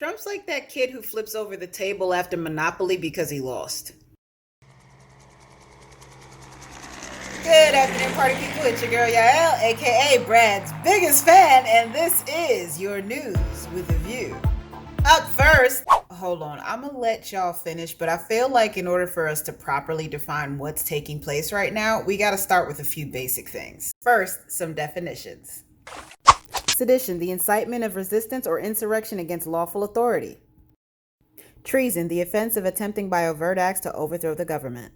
Trump's like that kid who flips over the table after Monopoly because he lost. Good afternoon, party people. It's your girl Yael, aka Brad's biggest fan, and this is your news with a view. Up first, hold on, I'm gonna let y'all finish, but I feel like in order for us to properly define what's taking place right now, we gotta start with a few basic things. First, some definitions. Sedition, the incitement of resistance or insurrection against lawful authority. Treason, the offense of attempting by overt acts to overthrow the government.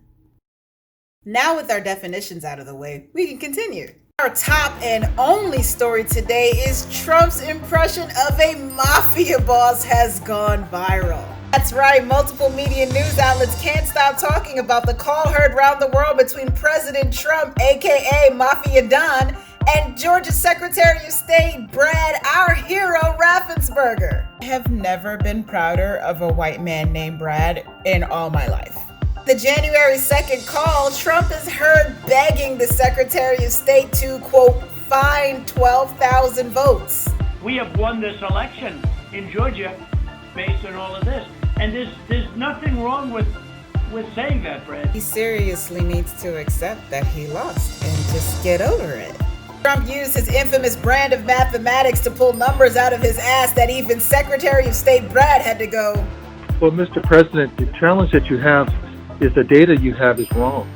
Now with our definitions out of the way, we can continue. Our top and only story today is Trump's impression of a mafia boss has gone viral. That's right, multiple media news outlets can't stop talking about the call heard around the world between President Trump, aka Mafia Don, and Georgia's Secretary of State, Brad, our hero, Raffensperger. I have never been prouder of a white man named Brad in all my life. The January 2nd call, Trump is heard begging the Secretary of State to, quote, find 12,000 votes. We have won this election in Georgia based on all of this. And there's nothing wrong with saying that, Brad. He seriously needs to accept that he lost and just get over it. Trump used his infamous brand of mathematics to pull numbers out of his ass that even Secretary of State Brad had to go, well, Mr. President, the challenge that you have is the data you have is wrong.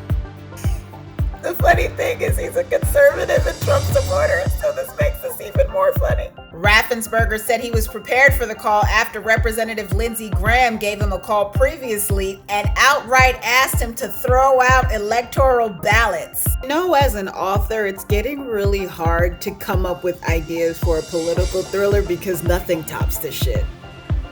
The funny thing is he's a conservative and Trump supporter, so this makes this even more funny. Raffensperger said he was prepared for the call after Representative Lindsey Graham gave him a call previously and outright asked him to throw out electoral ballots. You know, as an author, it's getting really hard to come up with ideas for a political thriller because nothing tops this shit.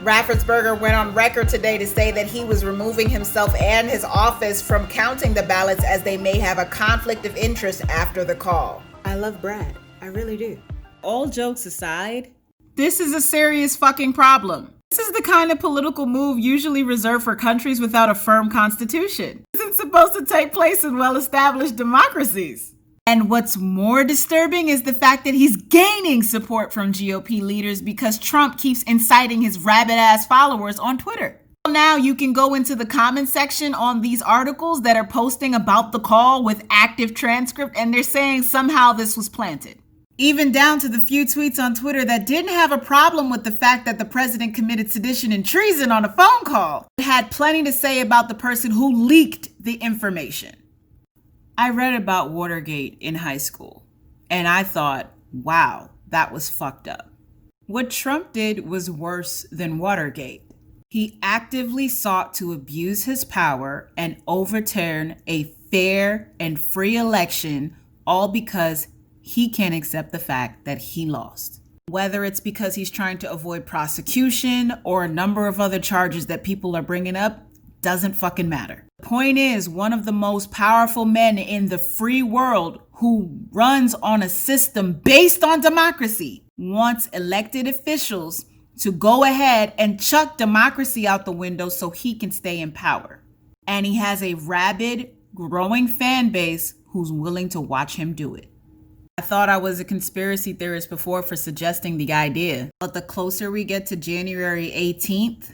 Raffensperger went on record today to say that he was removing himself and his office from counting the ballots as they may have a conflict of interest after the call. I love Brad. I really do. All jokes aside, this is a serious fucking problem. This is the kind of political move usually reserved for countries without a firm constitution. This isn't supposed to take place in well-established democracies. And what's more disturbing is the fact that he's gaining support from GOP leaders because Trump keeps inciting his rabid-ass followers on Twitter. Now you can go into the comment section on these articles that are posting about the call with active transcript, and they're saying somehow this was planted. Even down to the few tweets on Twitter that didn't have a problem with the fact that the president committed sedition and treason on a phone call. It had plenty to say about the person who leaked the information. I read about Watergate in high school, and I thought, wow, that was fucked up. What Trump did was worse than Watergate. He actively sought to abuse his power and overturn a fair and free election, all because he can't accept the fact that he lost. Whether it's because he's trying to avoid prosecution or a number of other charges that people are bringing up, doesn't fucking matter. The point is, one of the most powerful men in the free world who runs on a system based on democracy wants elected officials to go ahead and chuck democracy out the window so he can stay in power. And he has a rabid, growing fan base who's willing to watch him do it. I thought I was a conspiracy theorist before for suggesting the idea, but the closer we get to January 18th,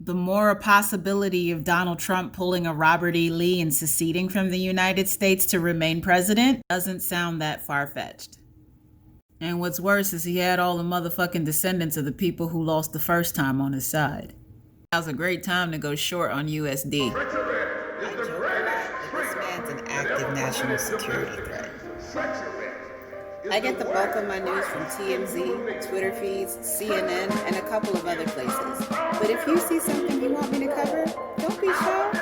the more a possibility of Donald Trump pulling a Robert E. Lee and seceding from the United States to remain president doesn't sound that far-fetched. And what's worse is he had all the motherfucking descendants of the people who lost the first time on his side. Now's a great time to go short on USD. I joke a lot that this man's an active national security threat. I get the bulk of my news from TMZ, Twitter feeds, CNN, and a couple of other places. But if you see something you want me to cover, don't be shy.